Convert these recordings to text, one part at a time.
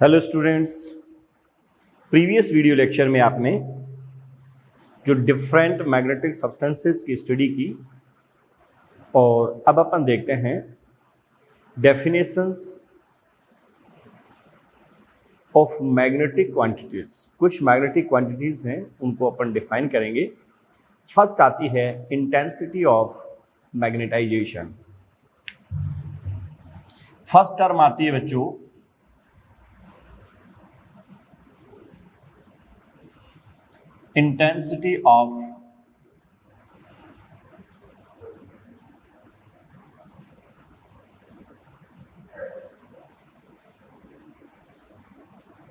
Hello students, previous video lecture में आपने जो डिफरेंट मैग्नेटिक सब्सटेंसेस की स्टडी की और अब अपन देखते हैं डेफिनेशंस ऑफ मैग्नेटिक क्वांटिटीज। कुछ मैग्नेटिक क्वांटिटीज हैं, उनको अपन डिफाइन करेंगे। फर्स्ट आती है intensity of magnetisation. First term आती है बच्चों intensity of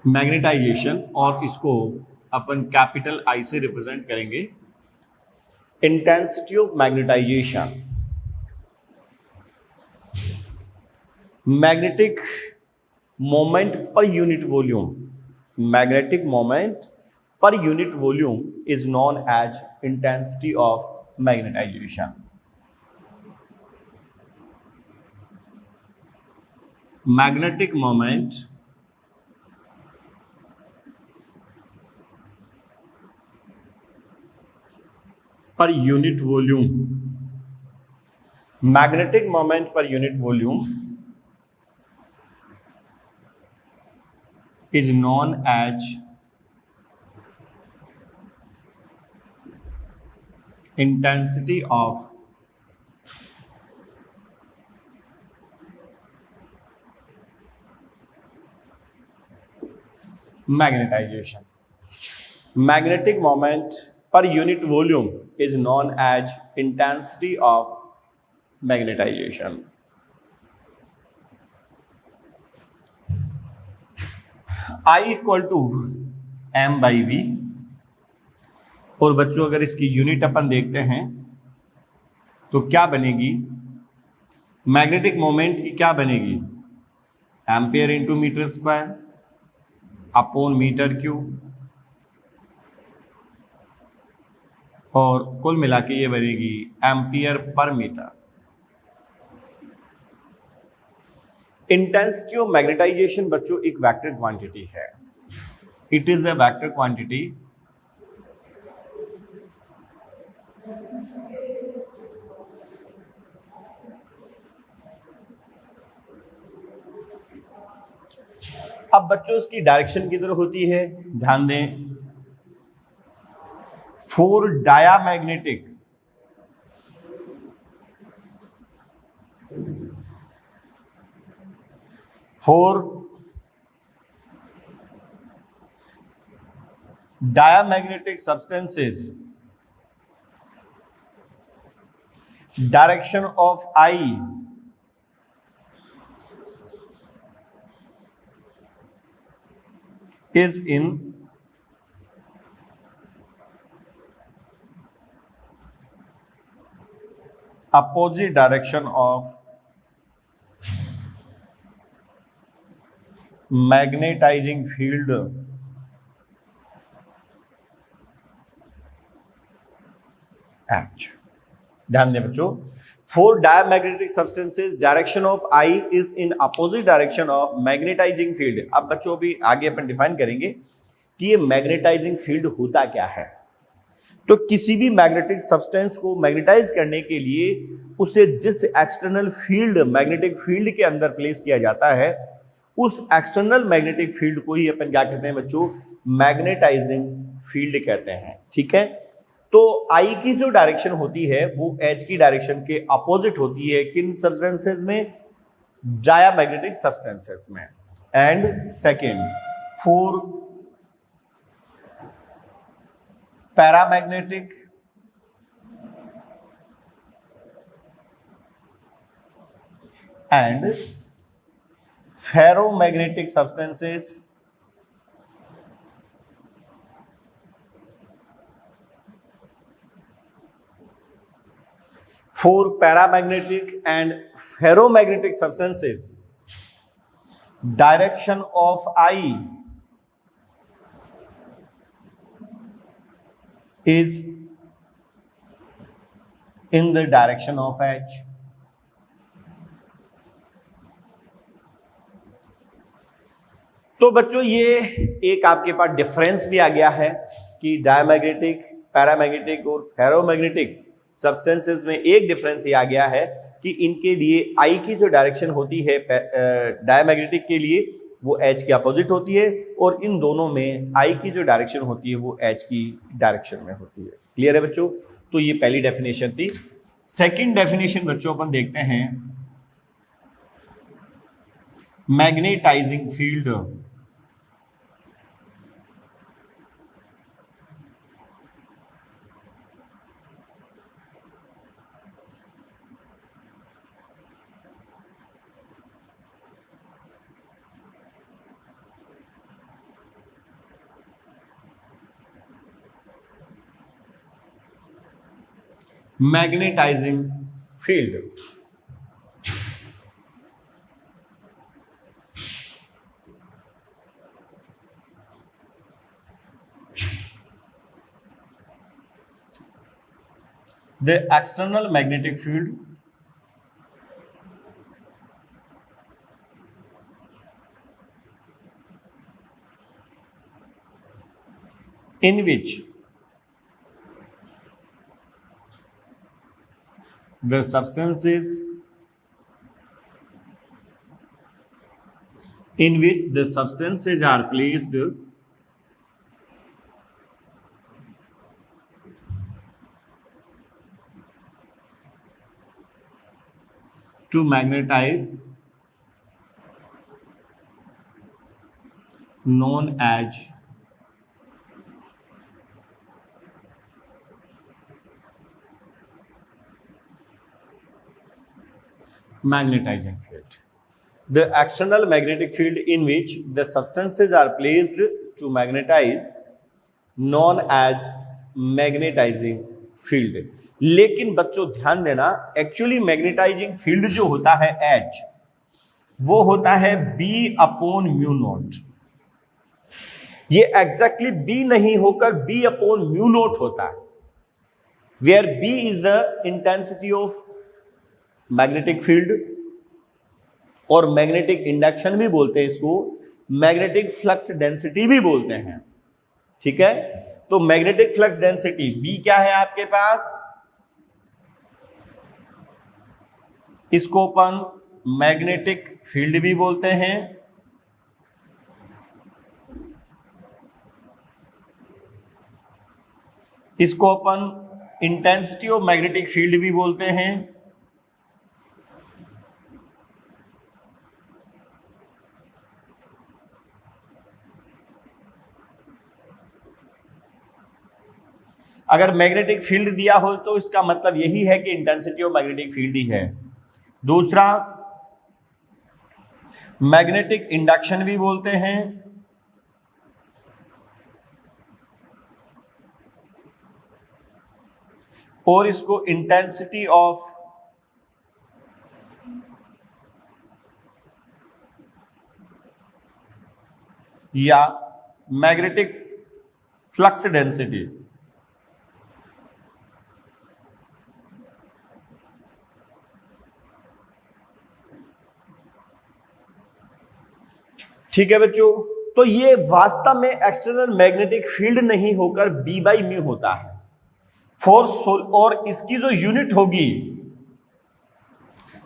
मैग्नेटाइजेशन, और इसको अपन कैपिटल आई से रिप्रेजेंट करेंगे। Intensity of magnetisation, magnetic moment per unit volume, magnetic moment per unit volume is known as intensity of magnetization. Magnetic moment per unit volume, magnetic moment per unit volume is known as intensity of magnetization. Magnetic moment per unit volume is known as intensity of magnetization. I equal to m by v। और बच्चों अगर इसकी unit अपन देखते हैं तो क्या बनेगी, magnetic moment की क्या बनेगी, ampere into metre square upon metre cube, और कुल मिला के ये बनेगी ampere per metre. Intensity of magnetisation बच्चों एक वेक्टर क्वांटिटी है। It is a vector quantity अब बच्चों इसकी डायरेक्शन किधर होती है, ध्यान दें। For diamagnetic substances, direction of I is in opposite direction of magnetizing field H। ध्यान दें बच्चों, for diamagnetic substances direction of I is in opposite direction of magnetising field. अब बच्चों भी आगे अपन डिफाइन करेंगे कि ये मैग्नेटाइजिंग फील्ड होता क्या है। तो किसी भी मैग्नेटिक सब्सटेंस को मैग्नेटाइज करने के लिए उसे जिस एक्सटर्नल फील्ड मैग्नेटिक फील्ड के अंदर प्लेस किया जाता है, उस एक्सटर्नल मैग्नेटिक फील्ड को ही अपन क्या कहते हैं बच्चों, मैग्नेटाइजिंग फील्ड कहते हैं। ठीक है, तो आई की जो डायरेक्शन होती है वो एच की डायरेक्शन के अपोजिट होती है। किन सब्सटेंसेस में, डायामैग्नेटिक सब्सटेंसेस में। And second, for paramagnetic and ferromagnetic substances for paramagnetic and ferromagnetic substances, direction of I is in the direction of H। तो बच्चों ये एक आपके पास डिफरेंस भी आ गया है कि डायमैग्नेटिक, पैरामैग्नेटिक और फेरोमैग्नेटिक सब्सटेंसेस में एक डिफरेंस ये आ गया है कि इनके लिए आई की जो डायरेक्शन होती है डायमैग्नेटिक के लिए वो एच के अपोजिट होती है, और इन दोनों में आई की जो डायरेक्शन होती है वो एच की डायरेक्शन में होती है। क्लियर है बच्चों? तो ये पहली डेफिनेशन थी। सेकंड डेफिनेशन बच्चों अपन देखते हैं, magnetising field. Magnetising field the external magnetic field in which the substances are placed to magnetize, known as magnetizing field. The external magnetic field in which the substances are placed to magnetize, known as magnetizing field. लेकिन बच्चों ध्यान देना, actually magnetising field जो होता है H, वो होता है B अपॉन म्यू नॉट। ये एग्जैक्टली B नहीं होकर B अपॉन म्यू नॉट होता है, where B is the intensity of magnetic field, और मैग्नेटिक इंडक्शन भी बोलते हैं इसको, मैग्नेटिक फ्लक्स डेंसिटी भी बोलते हैं। ठीक है, तो मैग्नेटिक फ्लक्स डेंसिटी B क्या है आपके पास, इसको अपन मैग्नेटिक फील्ड भी बोलते हैं, इसको अपन इंटेंसिटी ऑफ मैग्नेटिक फील्ड भी बोलते हैं, अगर मैग्नेटिक फील्ड दिया हो तो इसका मतलब यही है कि इंटेंसिटी ऑफ मैग्नेटिक फील्ड ही है। दूसरा, मैग्नेटिक इंडक्शन भी बोलते हैं, और इसको इंटेंसिटी ऑफ या मैग्नेटिक फ्लक्स डेंसिटी ठीक है बच्चों। तो ये वास्तव में एक्सटर्नल मैग्नेटिक फील्ड नहीं होकर B बाई म्यू होता है फोर्स, और इसकी जो यूनिट होगी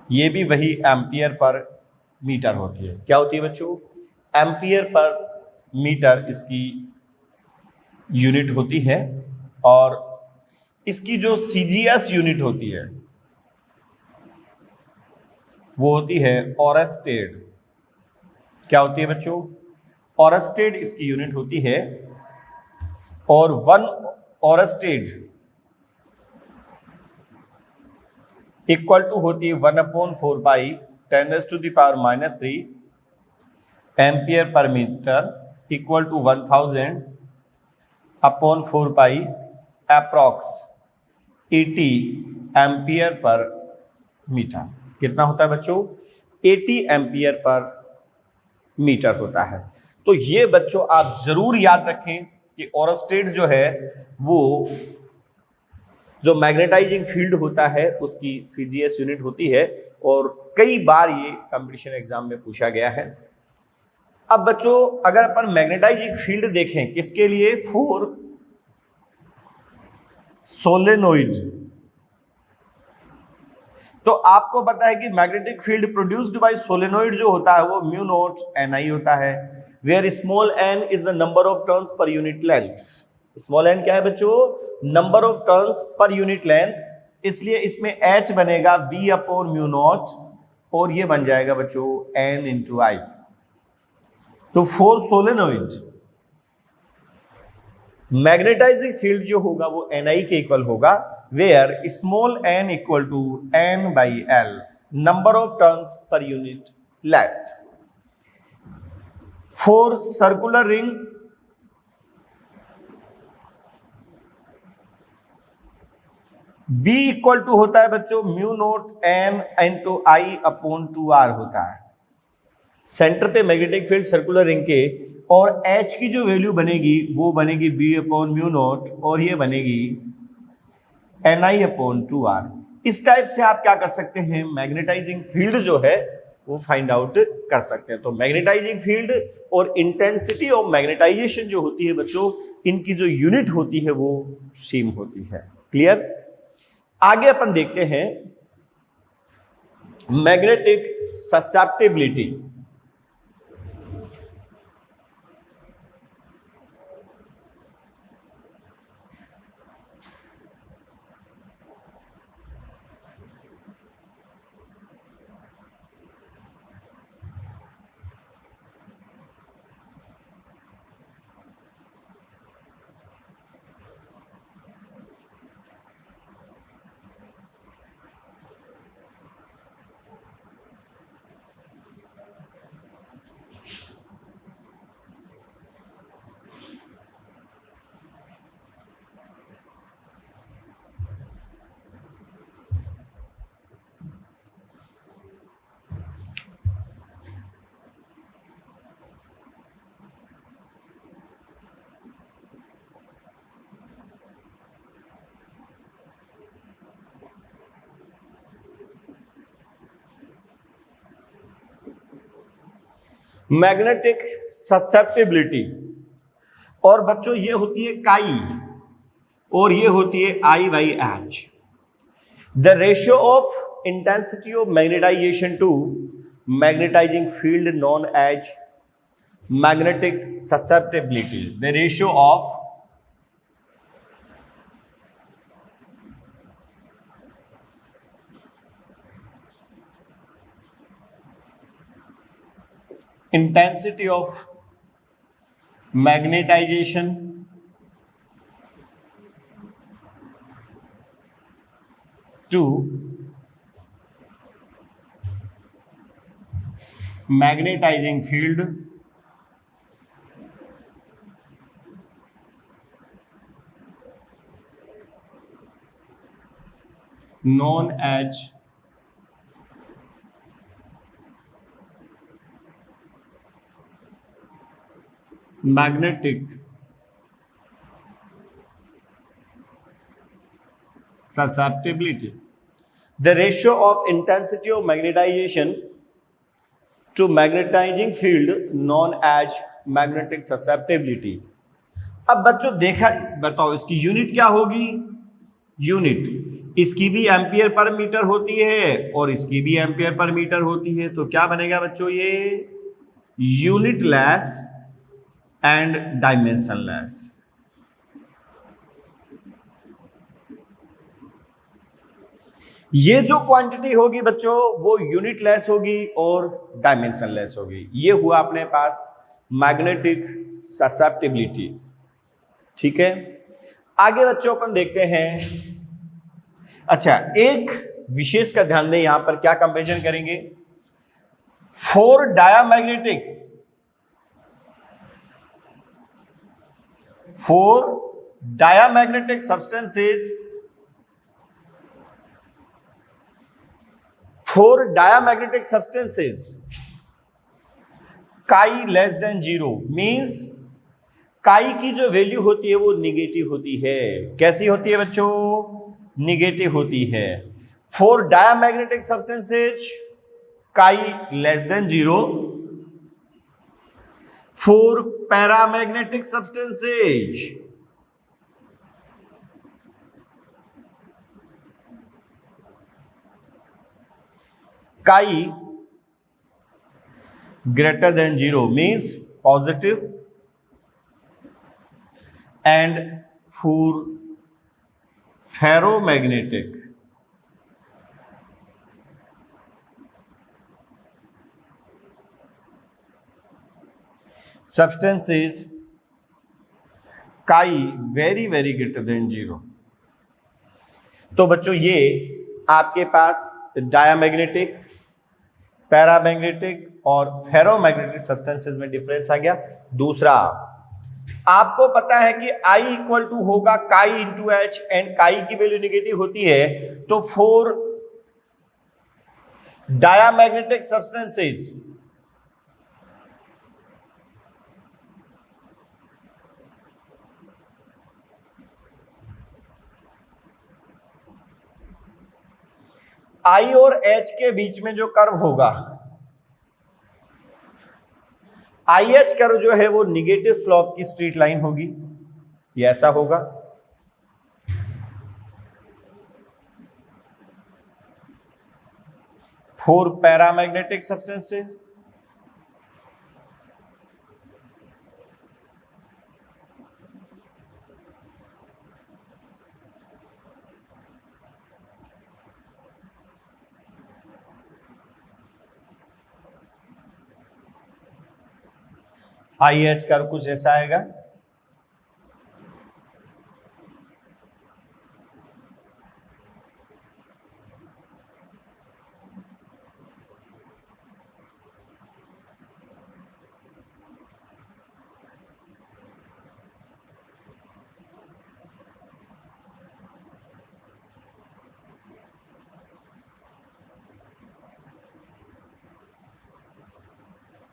ये भी वही एम्पियर पर मीटर होती है। क्या होती है बच्चों? एम्पियर पर मीटर इसकी यूनिट होती है, और इसकी जो CGS यूनिट होती है वो होती है ऑरेस्टेड। क्या होती है बच्चों? ऑरेस्टेड इसकी यूनिट होती है, और 1 ऑरेस्टेड इक्वल टू होती है 1/4 pi 10⁻³ ampere per metre equal to 1000/4 pi approx 80 ampere per metre. कितना होता है बच्चों? 80 एम्पियर पर मीटर होता है। तो ये बच्चों आप जरूर याद रखें कि ऑरेस्टेड जो है वो जो मैग्नेटाइजिंग फील्ड होता है उसकी CGS यूनिट होती है, और कई बार ये कंपटीशन एग्जाम में पूछा गया है। अब बच्चों अगर अपन मैग्नेटाइजिंग फील्ड देखें किसके लिए, फॉर सोलेनोइड, तो आपको पता है कि magnetic field produced by solenoid जो होता है वो म्यू नॉट Ni होता है, where small n is the number of turns per unit length. Small n क्या है बच्चों, number of turns per unit length, इसलिए इसमें H बनेगा B अपॉन म्यू नॉट और ये बन जाएगा बच्चों N इंटू आई। तो फॉर सोलेनोइड मैग्नेटाइजिंग फील्ड जो होगा वो Ni के इक्वल होगा, where small n equal to N by L, number of turns per unit length. For circular ring B equal to होता है बच्चों mu naught N into I upon 2R होता है। सेंटर पे मैग्नेटिक फील्ड सर्कुलर रिंग के, और H की जो वैल्यू बनेगी वो बनेगी B अपॉन म्यू नोट और ये बनेगी Ni अपॉन 2R। इस टाइप से आप क्या कर सकते हैं, मैग्नेटाइजिंग फील्ड जो है वो फाइंड आउट कर सकते हैं। तो मैग्नेटाइजिंग फील्ड और इंटेंसिटी ऑफ मैग्नेटाइजेशन जो होती है बच्चों, इनकी जो यूनिट होती है वो सेम होती है। क्लियर। आगे अपन देखते हैं मैग्नेटिक ससेप्टिबिलिटी। मैग्नेटिक ससेप्टिबिलिटी, और बच्चों ये होती है काई और ये होती है I by H. The ratio of intensity of magnetization to magnetizing field known as magnetic susceptibility. The ratio of intensity of magnetization to magnetizing field known as magnetic susceptibility. The ratio of intensity of magnetization to magnetizing field known as magnetic susceptibility. अब बच्चों देखा, बताओ इसकी unit क्या होगी, unit इसकी भी ampere per metre होती है और इसकी भी एम्पियर पर मीटर होती है, तो क्या बनेगा बच्चों, ये यूनिट लेस एंड डायमेंशनलेस। ये जो क्वांटिटी होगी बच्चों वो यूनिट लेस होगी और डायमेंशनलेस होगी। ये हुआ अपने पास मैग्नेटिक ससेप्टिबिलिटी। ठीक है, आगे बच्चों अपन देखते हैं। अच्छा, एक विशेष का ध्यान दें, यहां पर क्या कंपैरिजन करेंगे। For diamagnetic, for diamagnetic substances, for diamagnetic substances chi less than 0 means chi की जो वैल्यू होती है वो निगेटिव होती है। कैसी होती है बच्चों, निगेटिव होती है। for diamagnetic substances chi less than 0 for paramagnetic substances, chi greater than 0 means positive, and for ferromagnetic substances, chi very very greater than 0। तो बच्चों ये आपके पास डायामैग्नेटिक, पैरामैग्नेटिक और फेरोमैग्नेटिक सब्सटेंसेस में डिफरेंस आ गया। दूसरा, आपको पता है कि I इक्वल टू होगा काई इंटू एच, एंड काई की वैल्यू निगेटिव होती है, तो फॉर डायामैग्नेटिक सब्सटेंसेस I और H के बीच में जो कर्व होगा, IH कर्व जो है वो निगेटिव स्लोप की स्ट्रेट लाइन होगी, ये ऐसा होगा। For paramagnetic substances IH curve कुछ ऐसा आएगा।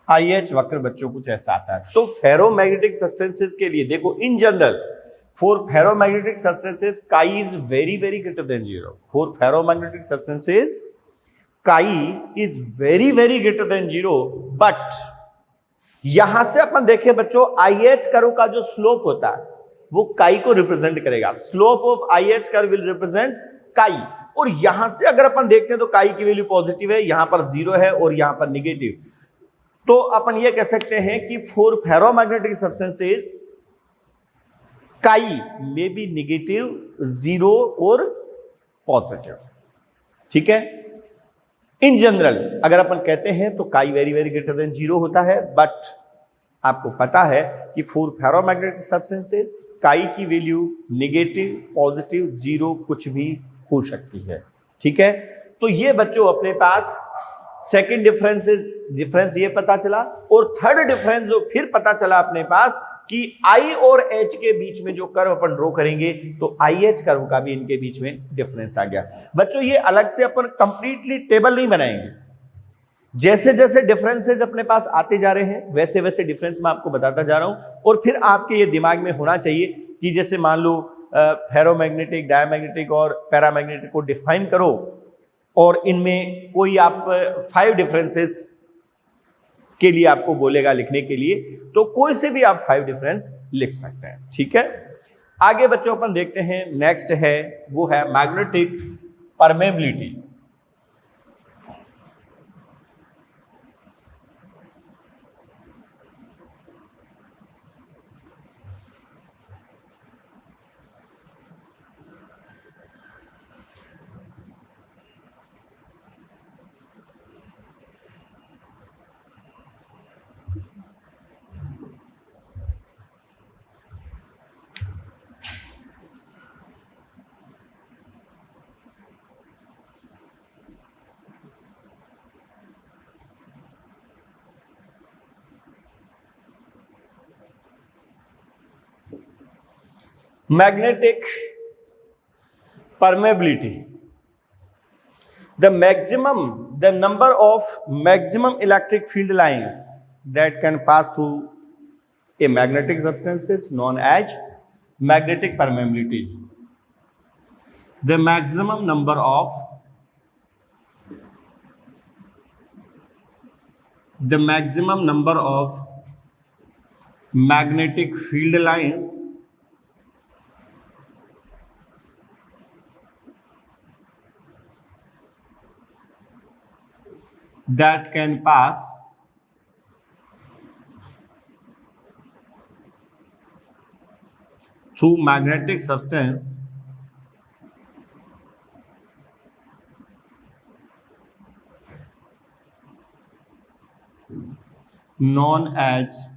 IH वक्र बच्चों कुछ ऐसा आता है। तो फेरोमैग्नेटिक सब्सटेंसेस के लिए देखो, in general for ferromagnetic substances chi is very very greater than 0। For ferromagnetic substances chi is very very greater than 0, but यहां से अपन देखें बच्चों, IH कर्व का जो स्लोप होता है वो काई को रिप्रेजेंट करेगा। Slope of IH curve will represent काई। और यहां से अगर अपन देखते हैं तो काई की वैल्यू पॉजिटिव है, यहां पर 0 है और यहां पर निगेटिव। तो अपन ये कह सकते हैं कि फॉर फेरोमैग्नेटिक सब्सटेंसेस काई मे बी निगेटिव, 0 और पॉजिटिव। ठीक है, इन जनरल अगर अपन कहते हैं तो काई वेरी वेरी ग्रेटर देन 0 होता है, बट आपको पता है कि फॉर फेरोमैग्नेटिक सब्सटेंसेस काई की वैल्यू निगेटिव, पॉजिटिव, 0 कुछ भी हो सकती है। ठीक है, तो ये बच्चों अपने पास सेकंड डिफरेंस ये पता चला। और थर्ड डिफरेंस जो फिर पता चला अपने पास कि I और H के बीच में जो कर्व अपन ड्रॉ करेंगे तो IH कर्व का भी इनके बीच में डिफरेंस आ गया। बच्चों ये अलग से अपन कंप्लीटली टेबल नहीं बनाएंगे, जैसे जैसे डिफरेंसेस अपने पास आते जा रहे हैं वैसे वैसे डिफरेंस मैं आपको बताता जा रहा हूं। और फिर आपके ये दिमाग में होना चाहिए कि जैसे मान लो फेरोमैग्नेटिक, डायमैग्नेटिक और पैरामैग्नेटिक को डिफाइन करो, और इनमें कोई आप 5 डिफरेंसेस के लिए आपको बोलेगा लिखने के लिए, तो कोई से भी आप 5 डिफरेंस लिख सकते हैं। ठीक है, आगे बच्चों अपन देखते हैं, नेक्स्ट है वो है magnetic permeability. Magnetic permeability, the number of maximum electric field lines that can pass through a magnetic substance is known as magnetic permeability. The maximum number of magnetic field lines that can pass through magnetic substance known as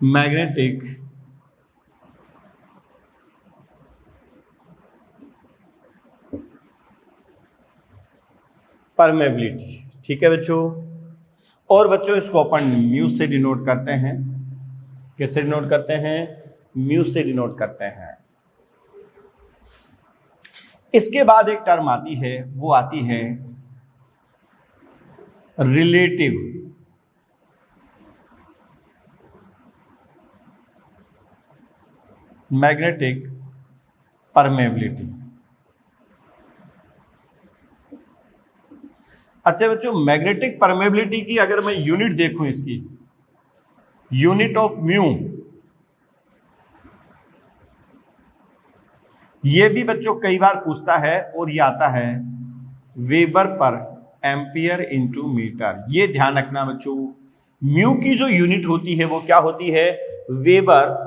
magnetic permeability. ठीक है बच्चों, और बच्चों इसको अपन mu से denote करते हैं। कैसे डिनोट करते हैं? म्यू से डिनोट करते हैं। इसके बाद एक टर्म आती है, वो आती है रिलेटिव मैग्नेटिक परमेबिलिटी। अच्छा बच्चों, मैग्नेटिक परमेबिलिटी की अगर मैं यूनिट देखूं, इसकी यूनिट ऑफ म्यू, ये भी बच्चों कई बार पूछता है और ये आता है वेबर पर एम्पियर इंटू मीटर। ये ध्यान रखना बच्चों, म्यू की जो यूनिट होती है वो क्या होती है? वेबर।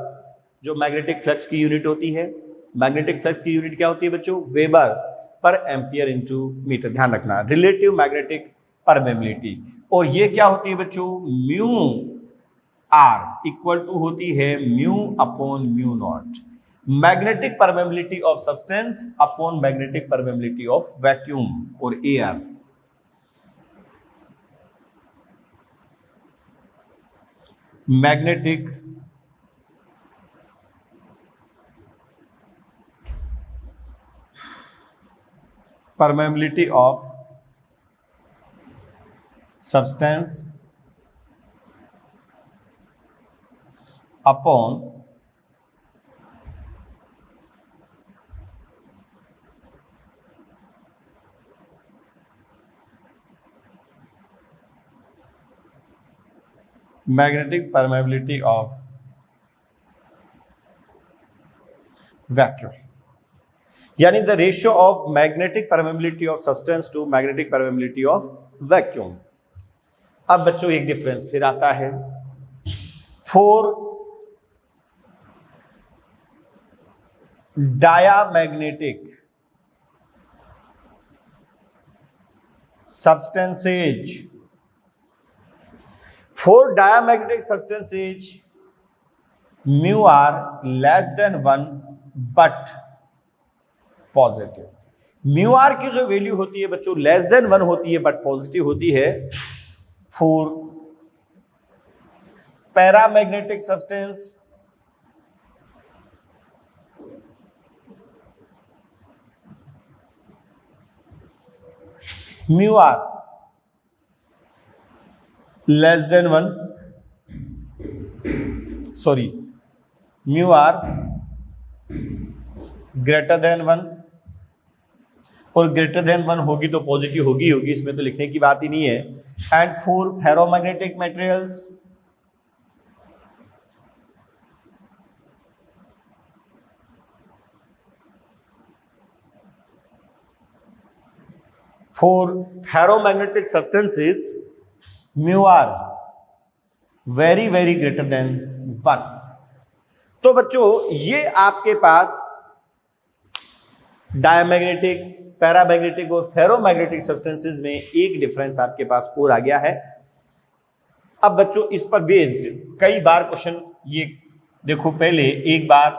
जो मैग्नेटिक फ्लक्स की यूनिट होती है, मैग्नेटिक फ्लक्स की यूनिट क्या होती है बच्चों? वेबर पर एम्पियर इंटू मीटर। ध्यान रखना, रिलेटिव मैग्नेटिक परमेबिलिटी। और ये क्या होती है बच्चों? म्यू आर इक्वल टू होती है mu upon mu naught. Magnetic permeability of substance upon magnetic permeability of vacuum और air. Magnetic permeability of substance upon magnetic permeability of vacuum। यानी the ratio of magnetic permeability of substance to magnetic permeability of vacuum. अब बच्चों एक difference फिर आता है, for diamagnetic substances, for diamagnetic substances mu r less than 1 but positive. Mu r की जो value होती है बच्चों लेस देन 1 होती है बट पॉजिटिव होती है for paramagnetic substance mu r less than 1, sorry mu r greater than 1, और ग्रेटर देन 1 होगी तो पॉजिटिव होगी होगी, इसमें तो लिखने की बात ही नहीं है। And for ferromagnetic materials substances mu r very very greater than 1। तो बच्चों ये आपके पास डायमैग्नेटिक, पैरामैग्नेटिक और फेरोमैग्नेटिक सब्सटेंसेस में एक डिफरेंस आपके पास और आ गया है। अब बच्चों इस पर बेस्ड कई बार क्वेश्चन, ये देखो पहले एक बार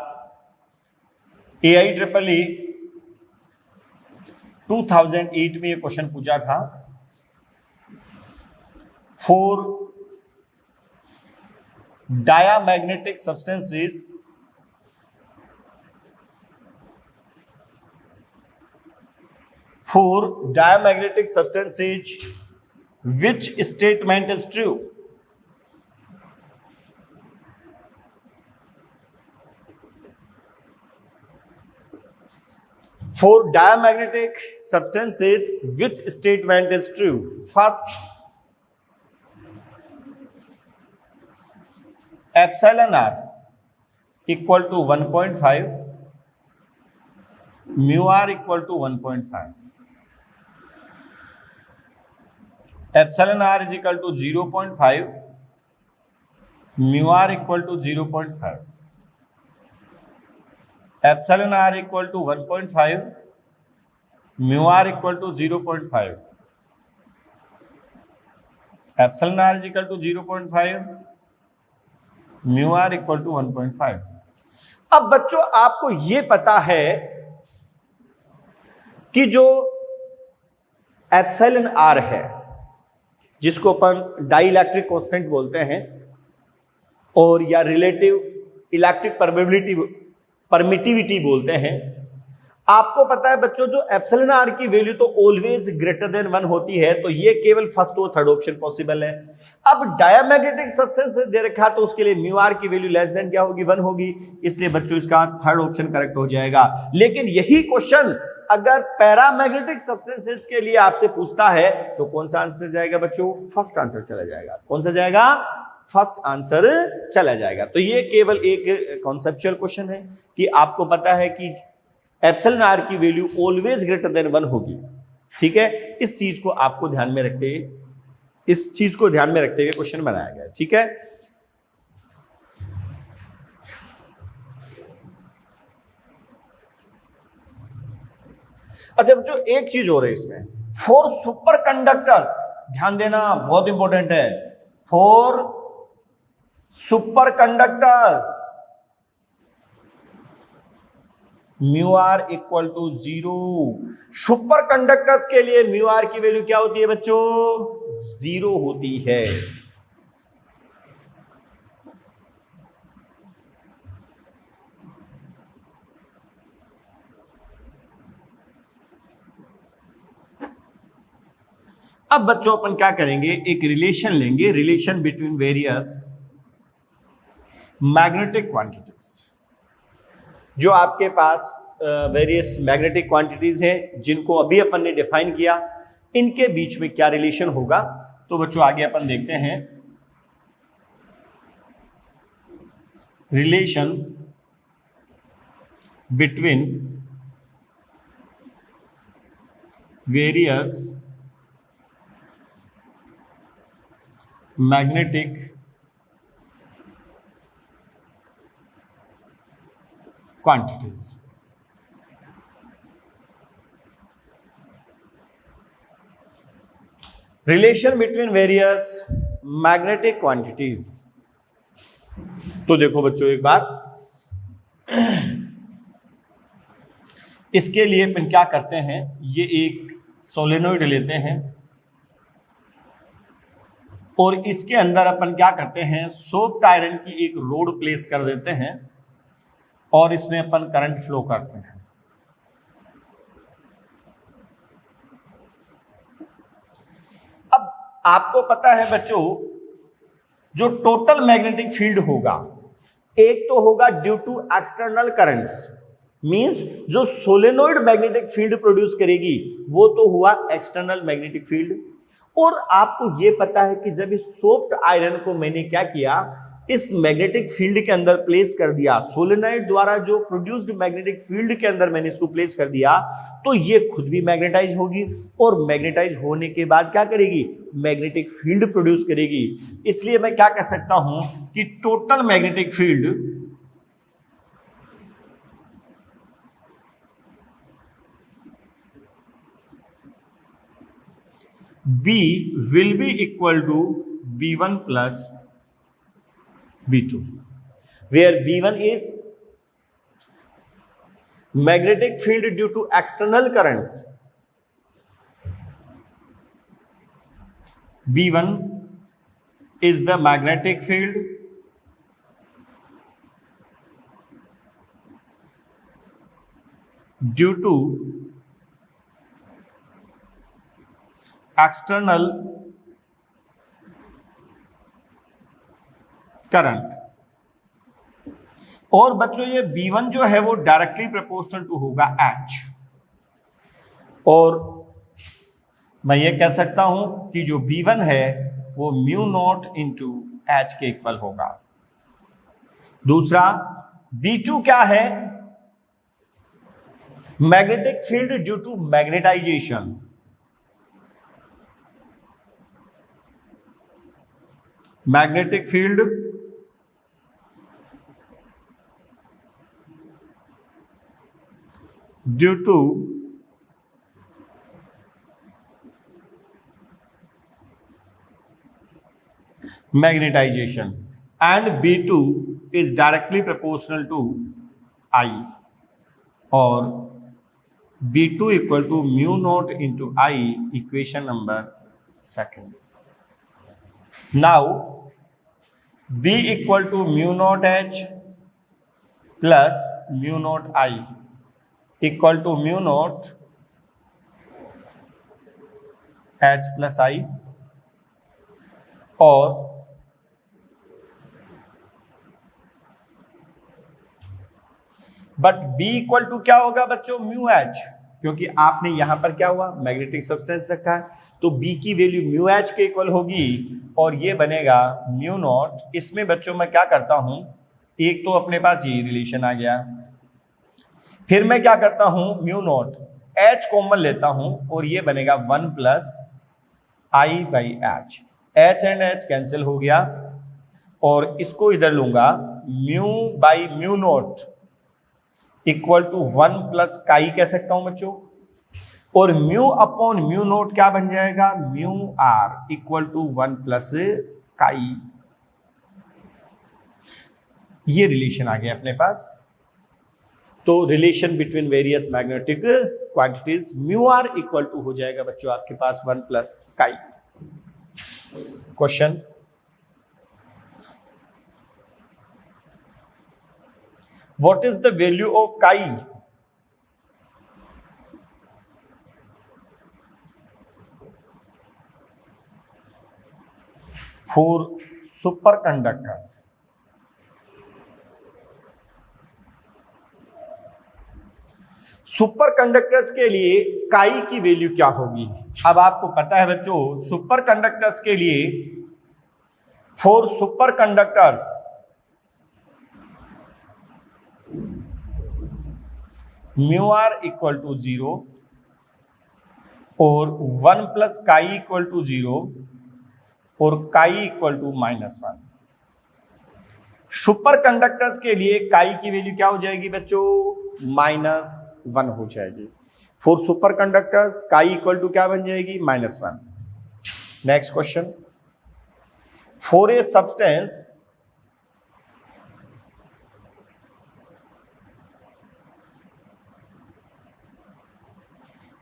AIEEE 2008 में ये क्वेश्चन पूछा था, for diamagnetic substances for diamagnetic substances which statement is true? For diamagnetic substances which statement is true? First, epsilon r equal to 1.5, mu r equal to 1.5, epsilon r is equal to 0.5, mu r equal to 0.5, epsilon r equal to 1.5, mu r equal to 0.5, epsilon r is equal to 0.5, mu r equal to 1.5। अब बच्चों आपको यह पता है कि जो epsilon R है, जिसको अपन डाइइलेक्ट्रिक कांस्टेंट बोलते हैं और या रिलेटिव इलेक्ट्रिक परमिटिविटी बोलते हैं, आपको पता है बच्चों जो एप्सिलॉन आर की वैल्यू तो ऑलवेज ग्रेटर देन 1 होती है, तो ये केवल फर्स्ट और थर्ड ऑप्शन पॉसिबल है। अब डायमैग्नेटिक सब्सटेंस दे रखा तो उसके लिए म्यू आर की वैल्यू लेस देन क्या होगी, 1 होगी, इसलिए बच्चों इसका थर्ड ऑप्शन करेक्ट हो जाएगा। लेकिन यही क्वेश्चन अगर पैरामैग्नेटिक सब्सटेंसेस के लिए आपसे पूछता है तो कौन सा आंसर जाएगा बच्चों, फर्स्ट आंसर चला जाएगा। कौन सा जाएगा, फर्स्ट आंसर चला जाएगा। तो ये केवल एक कॉन्सेप्चुअल क्वेश्चन है कि आपको पता है कि एप्सिलॉन आर की वैल्यू ऑलवेज ग्रेटर देन 1 होगी, ठीक है। इस चीज को आपको ध्यान में रखते हुए क्वेश्चन बनाया गया, ठीक है। अच्छा बच्चों एक चीज हो रही है इसमें, फॉर सुपर कंडक्टर्स, ध्यान देना बहुत इंपॉर्टेंट है, for superconductors mu r equal to 0। Superconductors के लिए म्यू आर की वैल्यू क्या होती है बच्चों, 0 होती है। अब बच्चों अपन क्या करेंगे, एक रिलेशन लेंगे, relation between various magnetic quantities. जो आपके पास वेरियस मैग्नेटिक क्वांटिटीज हैं जिनको अभी अपन ने डिफाइन किया, इनके बीच में क्या रिलेशन होगा। तो बच्चों आगे अपन देखते हैं relation between various magnetic quantities। Relation between various magnetic quantities. तो देखो बच्चों एक बार, इसके लिए अपन क्या करते हैं, ये एक सोलेनोइड लेते हैं और इसके अंदर अपन क्या करते हैं, सॉफ्ट आयरन की एक रोड प्लेस कर देते हैं और इसमें अपन करंट फ्लो करते हैं। अब आपको पता है बच्चों जो टोटल मैग्नेटिक फील्ड होगा, एक तो होगा due to external currents, means जो सोलेनोइड मैग्नेटिक फील्ड प्रोड्यूस करेगी वो तो हुआ एक्सटर्नल मैग्नेटिक फील्ड। और आपको ये पता है कि जब इस सॉफ्ट आयरन को मैंने क्या किया, इस मैग्नेटिक फील्ड के अंदर प्लेस कर दिया, सोलेनोइड द्वारा जो प्रोड्यूस्ड मैग्नेटिक फील्ड के अंदर मैंने इसको प्लेस कर दिया, तो ये खुद भी मैग्नेटाइज होगी और मैग्नेटाइज होने के बाद क्या करेगी, मैग्नेटिक फील्ड प्रोड्यूस करेगी। इसलिए मैं क्या कह सकता हूं कि total magnetic field B will be equal to B1 plus B2, where B1 is magnetic field due to external currents, B1 is the magnetic field due to external current. और बच्चों ये B1 जो है वो डायरेक्टली प्रोपोर्शनल टू होगा H, और मैं ये कह सकता हूं कि जो B1 है वो म्यू नॉट इंटू H के इक्वल होगा। दूसरा B2 क्या है? Magnetic field due to magnetisation. Magnetic field due to magnetisation and B2 is directly proportional to I or B2 equal to mu naught into I, equation number second. Now B equal to mu naught H plus mu naught I equal to mu naught H plus I और but B equal to क्या होगा बच्चों? Mu H, क्योंकि आपने यहां पर क्या हुआ? मैग्नेटिक सब्सटेंस रखा है, तो B की वैल्यू म्यू एच के इक्वल होगी और ये बनेगा म्यू नॉट। इसमें बच्चों मैं क्या करता हूं, एक तो अपने पास ये रिलेशन आ गया, फिर मैं क्या करता हूं, म्यू नॉट H कॉमन लेता हूं और ये बनेगा 1 plus I by H. H and H cancel हो गया और इसको इधर लूंगा, mu by mu naught equal to 1 plus chi कह सकता हूं बच्चों, और म्यू अपॉन म्यू नोट क्या बन जाएगा? Mu r equal to 1 plus chi. ये रिलेशन आ गया अपने पास। तो relation between various magnetic quantities, mu r equal to हो जाएगा बच्चों आपके पास 1 plus chi. Question, what is the value of chi for superconductors? Superconductors के लिए काई की वैल्यू क्या होगी? अब आपको पता है बच्चों, सुपरकंडक्टर्स के लिए, for superconductors mu r equal to 0 और 1 प्लस काई इक्वल टू 0 और काई इक्वल टू -1। सुपर कंडक्टर्स के लिए काई की वैल्यू क्या हो जाएगी बच्चों? -1 हो जाएगी। For superconductors chi equal to क्या बन जाएगी? -1। Next question, for a substance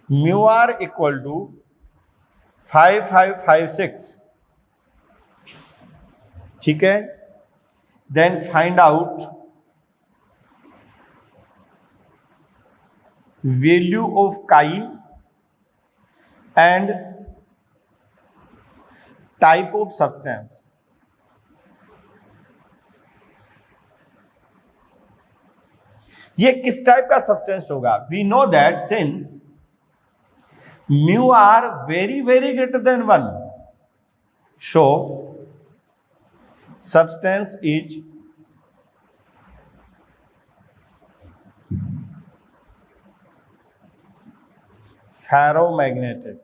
mu r equal to 5556, ठीक है, then find out value of chi and type of substance. ये किस टाइप का सब्सटेंस होगा? We know that since mu are very greater than 1, so substance is ferromagnetic।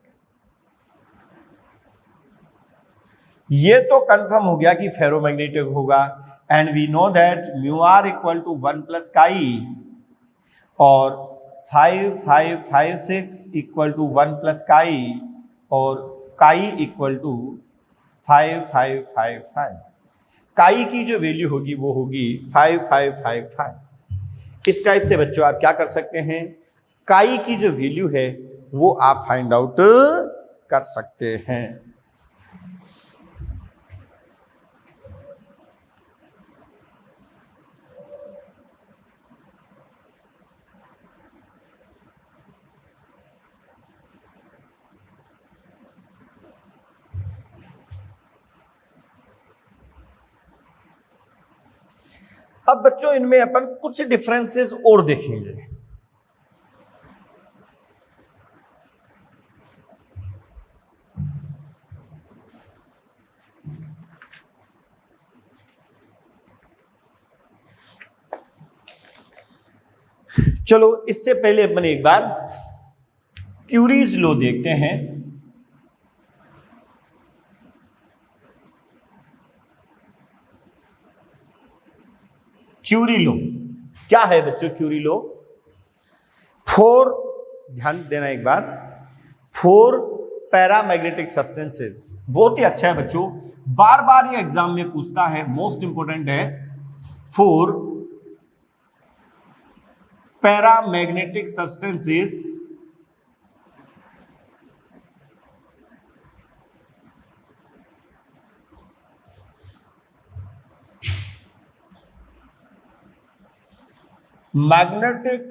ये तो confirm हो गया कि फेरोमैग्नेटिक होगा, and we know that mu r equal to 1 plus chi और 5556 इक्वल टू 1 प्लस काई और काई इक्वल टू 5555। काई की जो वैल्यू होगी वो होगी 5555। इस टाइप से बच्चों आप क्या कर सकते हैं, काई की जो वैल्यू है वो आप फाइंड आउट कर सकते हैं। अब बच्चों इनमें अपन कुछ डिफरेंसेस और देखेंगे। चलो इससे पहले अपन एक बार क्यूरीज लॉ देखते हैं। क्यूरी लॉ क्या है बच्चों? क्यूरी लॉ फोर, ध्यान देना एक बार, फोर पैरामैग्नेटिक सब्सटेंसेस, बहुत ही अच्छा है बच्चों, बार बार ये एग्जाम में पूछता है, मोस्ट इंपोर्टेंट है। Four paramagnetic substances magnetic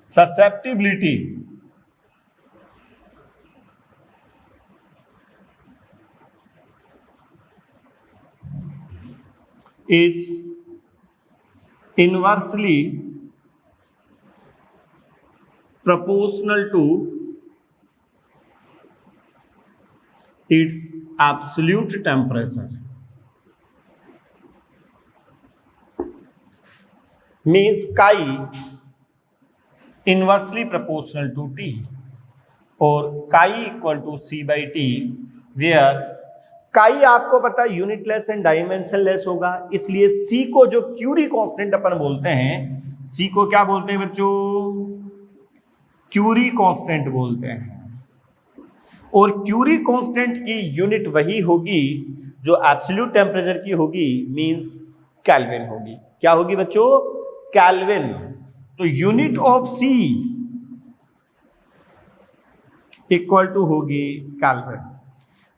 susceptibility is inversely proportional to its absolute temperature. Means chi inversely proportional to T और chi equal to C by T, where chi आपको पता है यूनिटलेस एंड डायमेंशनलेस होगा, इसलिए C को जो Curie constant अपन बोलते हैं, C को क्या बोलते हैं बच्चों? क्यूरी कांस्टेंट बोलते हैं। और क्यूरी कांस्टेंट की यूनिट वही होगी जो एब्सोल्यूट टेम्परेचर की होगी, मींस केल्विन होगी। क्या होगी बच्चों? केल्विन। तो unit of C equal to होगी केल्विन।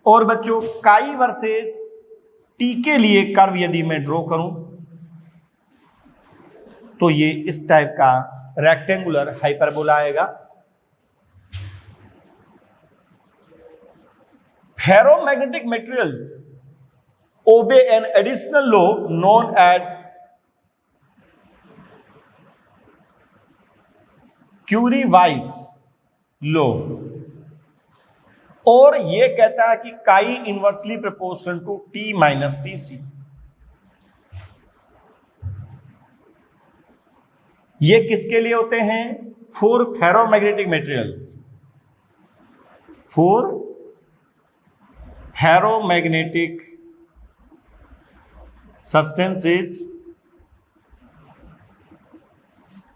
और बच्चों काई वर्सेस टी के लिए कर्व यदि मैं ड्रॉ करूं तो ये इस टाइप का रेक्टेंगुलर हाइपरबोला आएगा। Ferromagnetic materials obey an additional law known as Curie Weiss law, और ये कहता है कि chi inversely proportional to T minus T C. ये किसके लिए होते हैं? For ferromagnetic materials, for ferromagnetic substances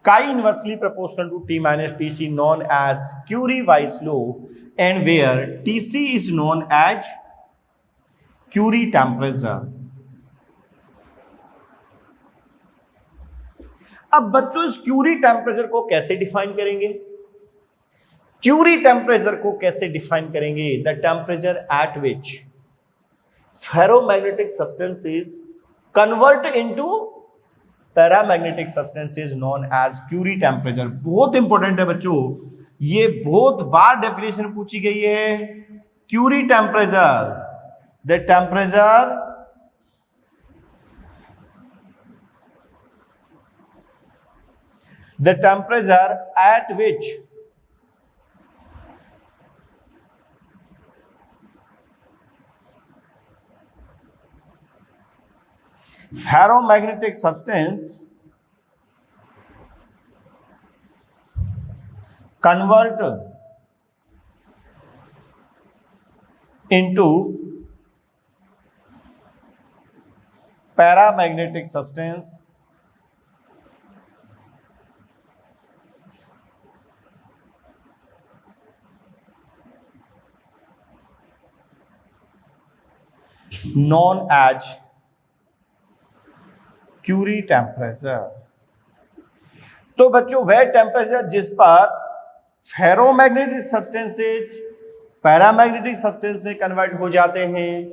chi inversely proportional to T minus Tc known as Curie-Weiss law, and where Tc is known as Curie temperature. अब बच्चों इस Curie temperature को कैसे डिफाइन करेंगे? क्यूरी टेम्परेचर को कैसे डिफाइन करेंगे? The temperature at which ferromagnetic substances convert into paramagnetic substances known as Curie temperature. बहुत इंपॉर्टेंट है बच्चों, ये बहुत बार डेफिनेशन पूछी गई है। Curie temperature, the temperature at which ferromagnetic substance convert into paramagnetic substance known as Curie temperature. तो बच्चों वह टेम्परेचर जिस पर फेरोमैग्नेटिक सब्सटेंसेज पैरामैग्नेटिक सब्सटेंस में कन्वर्ट हो जाते हैं,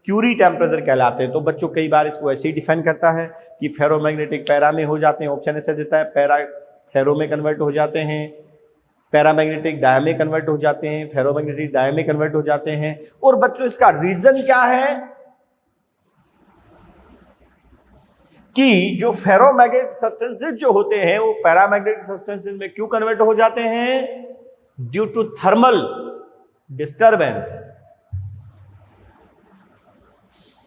क्यूरी टेम्परेचर कहलाते हैं। तो बच्चों कई बार इसको ऐसे ही डिफाइन करता है कि फेरोमैग्नेटिक पैरा में हो जाते हैं, ऑप्शन ऐसे देता है, पैरा फेरो में कन्वर्ट हो जाते हैं, पैरामैग्नेटिक डाया में कन्वर्ट हो जाते हैं, फेरोमैग्नेटिक डाया में कन्वर्ट हो जाते हैं। और बच्चों इसका रीजन क्या है कि जो फेरोमैग्नेटिक सब्सटेंसेस जो होते हैं वो पैरामैग्नेटिक सब्सटेंसेस में क्यों कन्वर्ट हो जाते हैं? Due to thermal disturbance,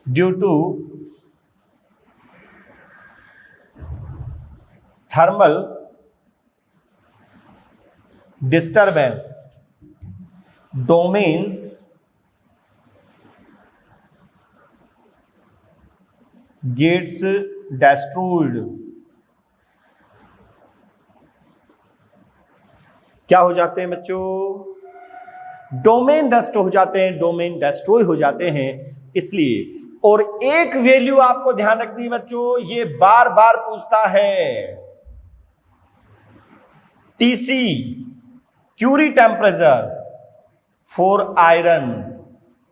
due to thermal disturbance domains gets destroyed. क्या हो जाते हैं बच्चों? डोमेन नष्ट हो जाते हैं, डोमेन डिस्ट्रॉय हो जाते हैं। इसलिए और एक वैल्यू आपको ध्यान रखनी है बच्चों, ये बार बार पूछता है, TC Curie temperature for iron.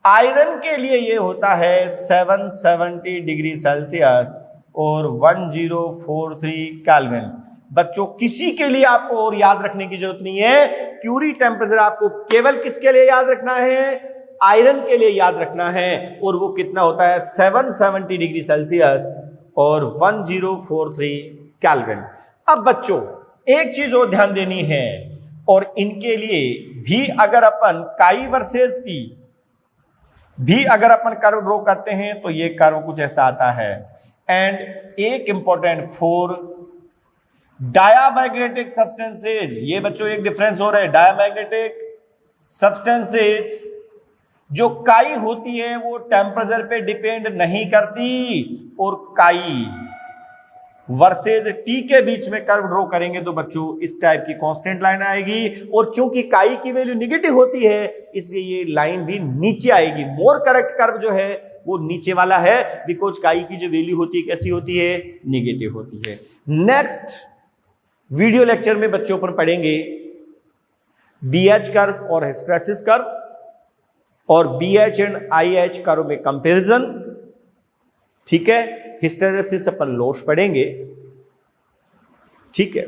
Iron के लिए ये होता है 770 डिग्री सेल्सियस और 1043 केल्विन। बच्चों किसी के लिए आपको और याद रखने की जरूरत नहीं है, क्यूरी टेम्परेचर आपको केवल किसके लिए याद रखना है? आयरन के लिए याद रखना है, और वो कितना होता है? 770 डिग्री सेल्सियस और 1043 केल्विन। अब बच्चों एक चीज और ध्यान देनी है, और इनके लिए भी अगर अपन काई वर्सेस टी भी अगर अपन कर्व ड्रॉ करते हैं तो ये कर्व कुछ ऐसा आता है। एंड एक इंपॉर्टेंट फॉर डायामैग्नेटिक सब्सटेंसेज, ये बच्चों एक डिफरेंस हो रहा है। डायामैग्नेटिक सब्सटेंसेज जो काई होती है वो टेम्परेचर पे डिपेंड नहीं करती, और काई वर्सेज टी के बीच में कर्व ड्रॉ करेंगे तो बच्चों इस टाइप की कांस्टेंट लाइन आएगी, और चूंकि काई की वैल्यू नेगेटिव होती है इसलिए ये लाइन भी नीचे आएगी। मोर करेक्ट कर्व जो है वो नीचे वाला है, बिकॉज काई की जो वैल्यू होती है कैसी होती है? नेगेटिव होती है। नेक्स्ट वीडियो लेक्चर में बच्चों पर पढ़ेंगे BH कर्व और हिस्टैरिसीस कर्व, और BH एंड IH कर्व में कंपैरिजन। ठीक है, हिस्टैरिसीस अपन लोश पढ़ेंगे। ठीक है।